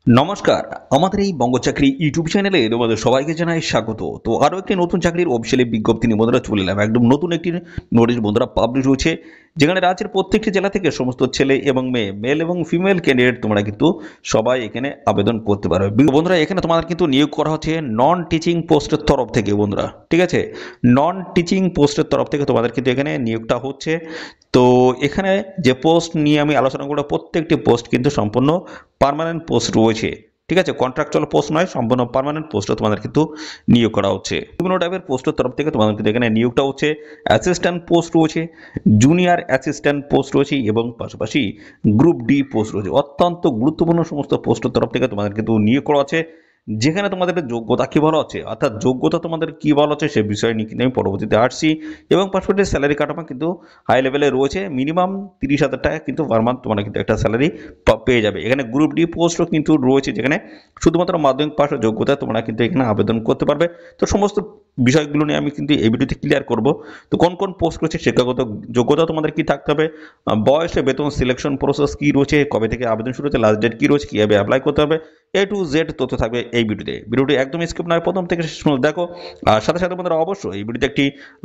নমস্কার, আমাদের এই বঙ্গ চাকরি ইউটিউব চ্যানেলে তোমাদের সবাইকে জানাই স্বাগত। তো আরও একটি নতুন চাকরির অফিসিয়ালি বিজ্ঞপ্তি নিয়ে বন্ধুরা চলে এলাম। একদম নতুন একটি নোটিশ বন্ধুরা পাবলিশ হয়েছে, যেখানে রাজ্যের প্রত্যেকটি জেলা থেকে সমস্ত ছেলে এবং মেয়ে, মেল এবং ফিমেল ক্যান্ডিডেট তোমরা কিন্তু সবাই এখানে আবেদন করতে পারবে। বন্ধুরা এখানে তোমাদের কিন্তু নিয়োগ করা হচ্ছে নন টিচিং পোস্টের তরফ থেকে বন্ধুরা, ঠিক আছে? নন টিচিং পোস্টের তরফ থেকে তোমাদের কিন্তু এখানে নিয়োগটা হচ্ছে। তো এখানে যে পোস্ট নিয়ে আমি আলোচনা করব, প্রত্যেকটি পোস্ট কিন্তু সম্পূর্ণ পার্মানেন্ট পোস্ট রয়েছে, ঠিক আছে? কন্ট্রাকচুয়াল পোস্ট নয়, সম্পূর্ণ পার্মানেন্ট পোস্টে তোমাদের কিন্তু নিয়োগ করা হচ্ছে। বিভিন্ন টাইপের পোস্টের তরফ থেকে তোমাদের কিন্তু এখানে নিয়োগটা হচ্ছে। অ্যাসিস্ট্যান্ট পোস্ট রয়েছে, জুনিয়র অ্যাসিস্ট্যান্ট পোস্ট রয়েছে এবং পাশাপাশি গ্রুপ ডি পোস্ট রয়েছে। অত্যন্ত গুরুত্বপূর্ণ সমস্ত পোস্টের তরফ থেকে তোমাদের কিন্তু নিয়োগ করা আছে, যেখানে তোমাদের যোগ্যতা কি বলা আছে, অর্থাৎ যোগ্যতা তোমাদের কি বলা আছে সে বিষয়ে নিয়ে কিন্তু আমি পরবর্তীতে আসছি। এবং পাশাপাশি স্যালারি কাঠামো কিন্তু হাই লেভেলে রয়েছে, মিনিমাম 30,000 টাকা কিন্তু পার মান্থ তোমরা কিন্তু একটা স্যালারি পেয়ে যাবে। এখানে গ্রুপ ডি পোস্টও কিন্তু রয়েছে, যেখানে শুধুমাত্র মাধ্যমিক পাশের যোগ্যতা তোমরা কিন্তু এখানে আবেদন করতে পারবে। তো সমস্ত বিষয়গুলো নিয়ে আমি কিন্তু এই ভিডিওতে ক্লিয়ার করব। তো কোন কোন পোস্ট রয়েছে, শিক্ষাগত যোগ্যতা তোমাদের কি থাকতে হবে, বয়সে বেতন, সিলেকশন প্রসেস কি রয়েছে, কবে থেকে আবেদন শুরু হচ্ছে, লাস্ট ডেট কি রয়েছে, কিভাবে অ্যাপ্লাই করতে হবে, এ টু জেড তথ্য থাকবে এই ভিডিওতে। ভিডিওটি একদম স্কিপ নয়, প্রথম থেকে শেষ পর্যন্ত দেখো। আর সাথে সাথে তোমরা অবশ্যই এই ভিডিওতে একটি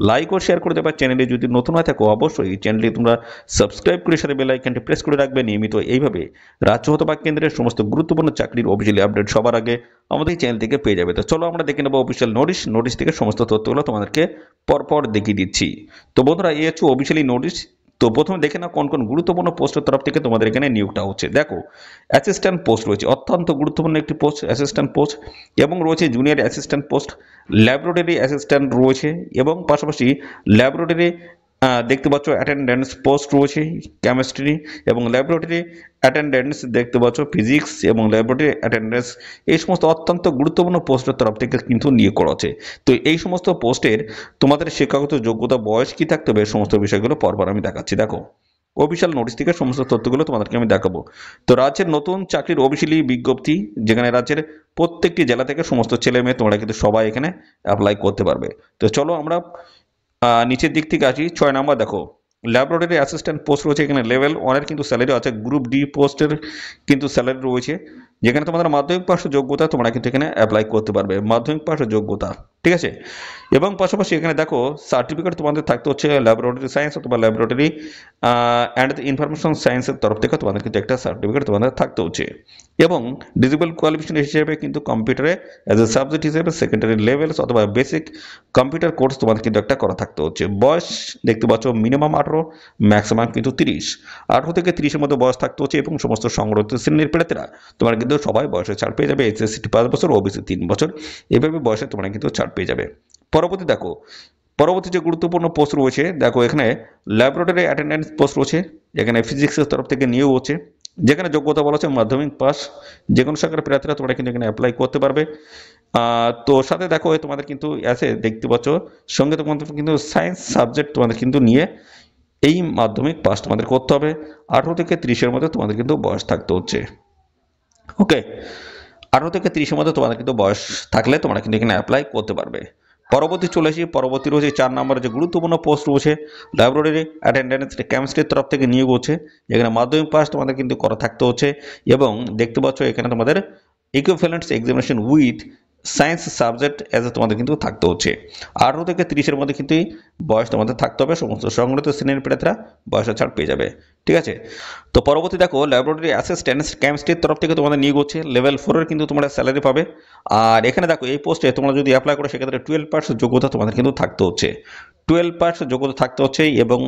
লাইক ও শেয়ার করে দেবে। চ্যানেলে যদি নতুন হয়ে থাকো অবশ্যই এই চ্যানেলটি তোমরা সাবস্ক্রাইব করে সাথে বেল আইকনটি প্রেস করে রাখবে। নিয়মিত এইভাবে রাজ্য অথবা কেন্দ্রের সমস্ত গুরুত্বপূর্ণ চাকরির অফিসিয়ালি আপডেট সবার আগে আমাদের এই চ্যানেল থেকে পেয়ে যাবে। তো চলো আমরা দেখে নেবো অফিসিয়াল নোটিশ থেকে সমস্ত তথ্যগুলো তোমাদেরকে পরপর দেখিয়ে দিচ্ছি। তো বন্ধুরা এই হচ্ছে অফিসিয়ালি নোটিশ। তো প্রথমে দেখে নাও কোন কোন গুরুত্বপূর্ণ পোস্টের তরফ থেকে তোমাদের এখানে নিয়োগটা হচ্ছে। দেখো, অ্যাসিস্ট্যান্ট পোস্ট রয়েছে, অত্যন্ত গুরুত্বপূর্ণ একটি পোস্ট অ্যাসিস্ট্যান্ট পোস্ট, এবং রয়েছে junior assistant post, laboratory assistant রয়েছে, এবং পাশাপাশি ল্যাবরেটরি দেখতে পাচ্ছ অ্যাটেন্ডেন্স পোস্ট রয়েছে কেমিস্ট্রি, এবং ল্যাবরেটরি অ্যাটেন্ডেন্স দেখতে পাচ্ছ ফিজিক্স, এবং ল্যাবরেটরি অ্যাটেন্ডেন্স। এই সমস্ত অত্যন্ত গুরুত্বপূর্ণ পোস্টের তরফ থেকে কিন্তু নিয়োগ করা আছে। তো এই সমস্ত পোস্টের তোমাদের শিক্ষাগত যোগ্যতা, বয়স কি থাকতে হবে, সমস্ত বিষয়গুলো পরপর আমি দেখাচ্ছি। দেখো, অফিসিয়াল নোটিশ থেকে সমস্ত তথ্যগুলো তোমাদেরকে আমি দেখাবো। তো রাজ্যের নতুন চাকরির অফিসিয়ালি বিজ্ঞপ্তি, যেখানে রাজ্যের প্রত্যেকটি জেলা থেকে সমস্ত ছেলে মেয়ে তোমরা কিন্তু সবাই এখানে অ্যাপ্লাই করতে পারবে। তো চলো আমরা নিচের দিক থেকে আসি। 6 নাম্বার দেখো, ল্যাবরেটরি অ্যাসিস্ট্যান্ট পোস্ট রয়েছে। এখানে লেভেল 1 এর কিন্তু স্যালারি আছে, গ্রুপ ডি পোস্টের কিন্তু স্যালারি রয়েছে, যেখানে তোমাদের মাধ্যমিক পাশের যোগ্যতা তোমরা কিন্তু এখানে অ্যাপ্লাই করতে পারবে, মাধ্যমিক পাশের যোগ্যতা, ঠিক আছে? এবং পাশাপাশি এখানে দেখো সার্টিফিকেট তোমাদের থাকতে হচ্ছে ল্যাবরেটরি সায়েন্স অথবা ল্যাবরেটরি অ্যান্ড ইনফরমেশন সায়েন্সের তরফ থেকে তোমাদের কিন্তু একটা সার্টিফিকেট তোমাদের থাকতে হচ্ছে। এবং ডিজিবল কোয়ালিফিকেশন হিসেবে কিন্তু কম্পিউটারে অ্যাজ এ সাবজেক্ট হিসেবে সেকেন্ডারি লেভেলস অথবা বেসিক কম্পিউটার কোর্স তোমাদের কিন্তু একটা করা থাকতে হচ্ছে। বয়স দেখতে পাচ্ছ মিনিমাম 18, ম্যাক্সিমাম কিন্তু 30। 18 থেকে 30-এর মধ্যে বয়স থাকতে হচ্ছে, এবং সমস্ত সংরক্ষিত শ্রেণীর প্রার্থীরা তোমরা কিন্তু সবাই বয়সে ছাড় পেয়ে যাবে। এসএসসি 5 বছর, ওবিসি 3 বছর, এভাবে বয়সে তোমরা কিন্তু ছাড় পেয়ে যাবে। পরবর্তী দেখো, পরবর্তী যে গুরুত্বপূর্ণ পোস্ট রয়েছে, দেখো এখানে ল্যাবরেটরি অ্যাটেন্ডেন্স পোস্ট রয়েছে, এখানে ফিজিক্সের তরফ থেকে নিয়োগ হচ্ছে, যেখানে যোগ্যতা বলা হচ্ছে মাধ্যমিক পাস। যে কোনো শাখার প্রার্থীরা তোমরা কিন্তু এখানে অ্যাপ্লাই করতে পারবে। তো সাথে দেখো তোমাদের কিন্তু আছে দেখতে পাচ্ছ, সঙ্গে তোমাদের কিন্তু সায়েন্স সাবজেক্ট তোমাদের কিন্তু নিয়ে এই মাধ্যমিক পাস তোমাদের করতে হবে। 18 থেকে 30-এর মধ্যে তোমাদের কিন্তু বয়স থাকতে হচ্ছে। ওকে, 18 থেকে 30-এর মধ্যে তোমাদের কিন্তু বয়স থাকলে তোমরা কিন্তু এখানে অ্যাপ্লাই করতে পারবে। পরবর্তী চলে আসি, পরবর্তী রয়েছে 4 নম্বরে যে গুরুত্বপূর্ণ পোস্ট রয়েছে, ল্যাবরেটরি অ্যাটেন্ডেন্স কেমিস্ট্রির তরফ থেকে নিয়োগ হচ্ছে, যেখানে মাধ্যমিক পাস তোমাদের কিন্তু করা থাকতে হচ্ছে। এবং দেখতে পাচ্ছ এখানে তোমাদের equivalence examination with science subject as a তোমাদের কিন্তু থাকতে হচ্ছে। 18 থেকে 30-এর মধ্যে কিন্তু বয়স তোমাদের থাকতে হবে। সমস্ত সংগঠিত শ্রেণীর প্রার্থীরা বয়সে ছাড় পেয়ে যাবে, ঠিক আছে? তো পরবর্তী দেখো, ল্যাবরেটরি অ্যাসিস্ট্যান্ট কেমিস্ট্রির তরফ থেকে তোমাদের নিয়োগ হচ্ছে, লেভেল 4 এর কিন্তু তোমরা স্যালারি পাবে। আর এখানে দেখো এই পোস্টে তোমরা যদি অ্যাপ্লাই করো সেক্ষেত্রে 12 পাস যোগ্যতা তোমাদের কিন্তু থাকতে হচ্ছে, 12 পাস যোগ্যতা থাকতে হচ্ছে। এবং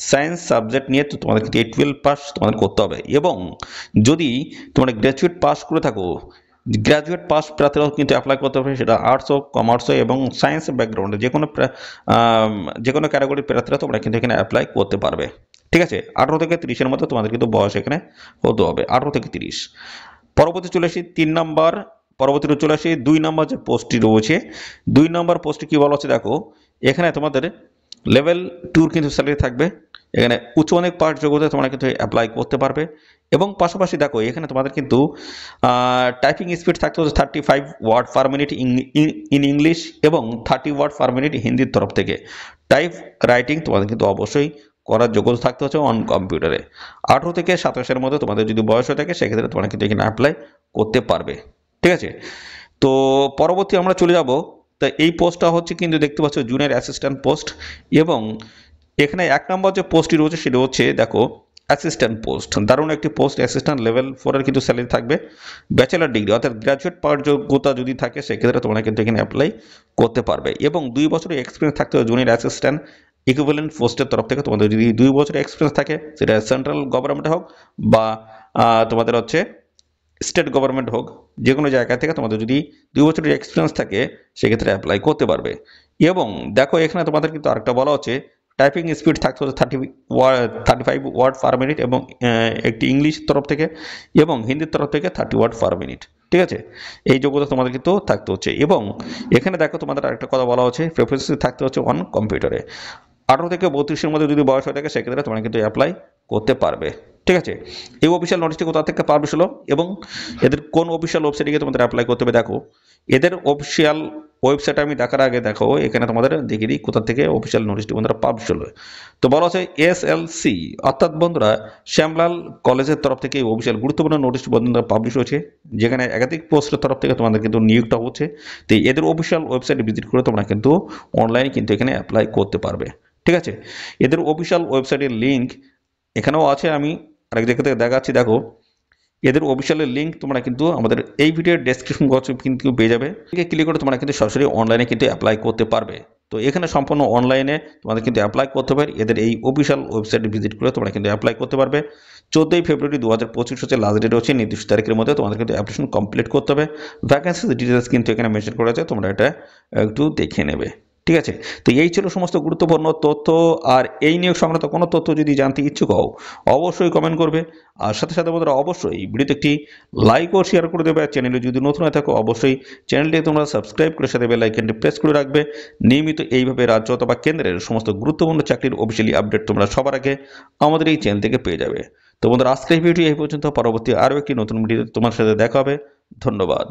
সায়েন্স সাবজেক্ট নিয়ে তো তোমাদের কিন্তু এই 12 পাস তোমাদের করতে হবে। এবং যদি তোমরা গ্র্যাজুয়েট পাস করে থাকো, গ্র্যাজুয়েট পাস প্রার্থীরাও কিন্তু অ্যাপ্লাই করতে হবে, সেটা আর্টস হোক, কমার্স হোক, এবং সায়েন্স ব্যাকগ্রাউন্ডে যে কোনো ক্যাটাগরির প্রার্থীরা তোমরা কিন্তু এখানে অ্যাপ্লাই করতে পারবে, ঠিক আছে? 18 থেকে 30-এর মধ্যে তোমাদের কিন্তু বয়স এখানে হতে হবে, 18 থেকে 30। পরবর্তী চলে আসি 3 নাম্বার, পরবর্তীতে চলে আসি 2 নাম্বার যে পোস্টটি রয়েছে। 2 নাম্বার পোস্টে কি বলা হচ্ছে দেখো, এখানে তোমাদের লেভেল 2 কিন্তু স্যালারি থাকবে। এখানে উচ্চ অনেক পাস যোগ্যতা তোমরা কিন্তু অ্যাপ্লাই করতে পারবে। এবং পাশাপাশি দেখো এখানে তোমাদের কিন্তু টাইপিং স্পিড থাকতে হচ্ছে 35 word per minute in English, এবং 30 ওয়ার্ড পার মিনিট হিন্দির তরফ থেকে। টাইপ রাইটিং তোমাদের কিন্তু অবশ্যই করার যোগ্যতা থাকতে হচ্ছে অন কম্পিউটারে। 18 থেকে 27-এর মধ্যে তোমাদের যদি বয়স হয়ে থাকে সেক্ষেত্রে তোমরা কিন্তু এখানে অ্যাপ্লাই করতে পারবে। ঠিক আছে, তো পরবর্তী আমরা চলে যাব। তা এই পোস্টটা হচ্ছে কিন্তু দেখতে পাচ্ছ জুনিয়র অ্যাসিস্ট্যান্ট পোস্ট, এবং এখানে 1 নম্বর যে পোস্টটি রয়েছে সেটা হচ্ছে দেখো অ্যাসিস্ট্যান্ট পোস্ট, দারুণ একটি পোস্ট। অ্যাসিস্ট্যান্ট লেভেল 4 এর কিন্তু স্যালারি থাকবে। ব্যাচেলার ডিগ্রি অর্থাৎ গ্র্যাজুয়েট পাওয়ার যোগ্যতা যদি থাকে সেক্ষেত্রে তোমরা কিন্তু এখানে অ্যাপ্লাই করতে পারবে, এবং 2 বছরের এক্সপিরিয়েন্স থাকতে হবে জুনিয়র অ্যাসিস্ট্যান্ট ইকুইভ্যালেন্ট পোস্টের তরফ থেকে। তোমাদের যদি 2 বছরের এক্সপিরিয়েন্স থাকে, সেটা সেন্ট্রাল গভর্নমেন্ট হোক বা তোমাদের হচ্ছে স্টেট গভর্নমেন্ট হোক, যে কোনো জায়গা থেকে তোমাদের যদি 2 বছরের এক্সপিরিয়েন্স থাকে সেক্ষেত্রে অ্যাপ্লাই করতে পারবে। এবং দেখো এখানে তোমাদের কিন্তু আরেকটা বলা হচ্ছে টাইপিং স্পিড থাকতে হচ্ছে 35 ওয়ার্ড পার মিনিট, এবং একটি ইংলিশ তরফ থেকে এবং হিন্দির তরফ থেকে 30 ওয়ার্ড পার মিনিট। ঠিক আছে, এই যোগ্যতা তোমাদের কিন্তু থাকতে হচ্ছে। এবং এখানে দেখো তোমাদের আরেকটা কথা বলা হচ্ছে প্রফেসি থাকতে হচ্ছে অন কম্পিউটারে। 18 থেকে 32-এর মধ্যে যদি বয়স হয়ে থাকে সেক্ষেত্রে তোমরা কিন্তু অ্যাপ্লাই করতে পারবে। ঠিক আছে, এই অফিসিয়াল নোটিশটি কোথা থেকে পাবলিশ হলো এবং এদের কোন অফিসিয়াল ওয়েবসাইটে গিয়ে তোমাদের অ্যাপ্লাই করতে হবে। দেখো এদের অফিসিয়াল ওয়েবসাইট আমি দেখার আগে দেখো এখানে তোমাদের দেখিয়ে দিই কোথা থেকে অফিসিয়াল নোটিশটি বন্ধুরা পাবলিশ হলো। তো বলা হচ্ছে SLC অর্থাৎ বন্ধুরা শ্যামলাল কলেজের তরফ থেকে অফিসিয়াল গুরুত্বপূর্ণ নোটিশটি বন্ধুরা পাবলিশ হয়েছে, যেখানে একাধিক পোস্টের তরফ থেকে তোমাদের কিন্তু নিয়োগটা হচ্ছে। তো এদের অফিসিয়াল ওয়েবসাইটে ভিজিট করে তোমরা কিন্তু অনলাইনে কিন্তু এখানে অ্যাপ্লাই করতে পারবে। ঠিক আছে, এদের অফিসিয়াল ওয়েবসাইটের লিঙ্ক এখানেও আছে, আমি আরেক জায়গা থেকে দেখাচ্ছি। দেখো এদের অফিসিয়ালের লিঙ্ক তোমরা কিন্তু আমাদের এই ভিডিওর ডেসক্রিপশন বক্সে কিন্তু পেয়ে যাবে। ক্লিক করে তোমরা কিন্তু সরাসরি অনলাইনে কিন্তু অ্যাপ্লাই করতে পারবে। তো এখানে সম্পূর্ণ অনলাইনে তোমাদের কিন্তু অ্যাপ্লাই করতে পারে, এদের এই অফিসিয়াল ওয়েবসাইটে ভিজিট করে তোমরা কিন্তু অ্যাপ্লাই করতে পারবে। 14 ফেব্রুয়ারি 2025 হচ্ছে লাস্ট ডেট, হচ্ছে নির্দিষ্ট তারিখের মধ্যে তোমাদের কিন্তু অ্যাপ্লিকেশন কমপ্লিট করতে হবে। ভ্যাকেন্সি ডিটেলস কিন্তু এখানে মেনশন করা আছে, তোমরা এটা একটু দেখে নেবে। ঠিক আছে, তো এই ছিল সমস্ত গুরুত্বপূর্ণ তথ্য। আর এই নিয়োগ সংক্রান্ত কোনো তথ্য যদি জানতে ইচ্ছুক হও অবশ্যই কমেন্ট করবে, আর সাথে সাথে বন্ধুরা অবশ্যই ভিডিওতে একটি লাইক ও শেয়ার করে দেবে। আর চ্যানেলে যদি নতুন হয়ে থাকো অবশ্যই চ্যানেলটি তোমরা সাবস্ক্রাইব করে সাথে বেল আইকনটি প্রেস করে রাখবে। নিয়মিত এইভাবে রাজ্য অথবা কেন্দ্রের সমস্ত গুরুত্বপূর্ণ চাকরির অফিসিয়ালি আপডেট তোমরা সবার আগে আমাদের এই চ্যানেল থেকে পেয়ে যাবে। তো বন্ধুরা আজকের ভিডিও এই পর্যন্ত, পরবর্তী আরও একটি নতুন ভিডিওতে তোমার সাথে দেখা হবে। ধন্যবাদ।